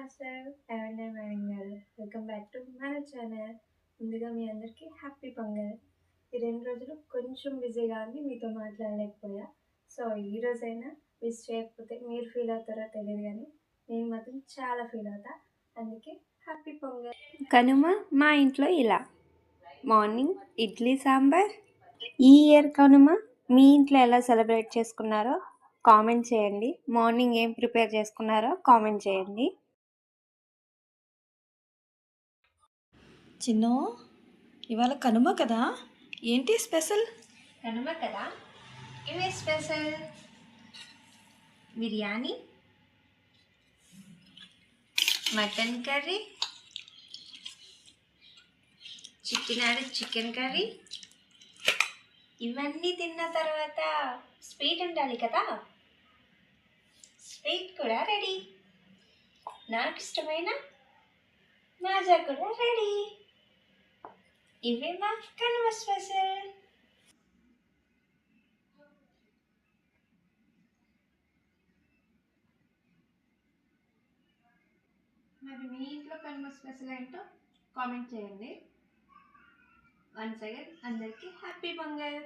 Master and madam welcome back to మన channel. ముందుగా మీ అందరికీ హ్యాపీ పొంగల్. ఈ 2 రోజులు కొంచెం బిజీగా ఉంది, మీతో మాట్లాడలేకపోయా. సో ఈ రోజైనా మిస్ చేయకపోతే మీరు ఫీల్ అవుతారో తెలియదు, కానీ నేను మాత్రం చాలా ఫీల్ అవుతా. అందుకే హ్యాపీ పొంగల్. కనుమ మా ఇంట్లో ఇలా మార్నింగ్ ఇడ్లీ సాంబార్. ఈ ఇయర్ కనుమ మీ ఇంట్లో ఎలా సెలబ్రేట్ చేసుకున్నారో కామెంట్ చేయండి. మార్నింగ్ ఏం ప్రిపేర్ చేసుకున్నారో కామెంట్ చేయండి. చిన్ను, ఇవాళ కనుమ కదా, ఏంటి స్పెషల్? కనుమ కదా, ఇవే special. Biryani, mutton curry, chicken curry. ఇవన్నీ తిన్న తర్వాత స్వీట్ ఉండాలి కదా, స్వీట్ కూడా రెడీ. నాకు ఇష్టమైన మాజా కూడా రెడీ. ఇవే మా కనుమ స్పెషల్. మరి మీ ఇంట్లో కనుమ స్పెషల్ ఏంటో కామెంట్ చేయండి. వన్స్ అగైన్ అందరికీ హ్యాపీ పొంగల్.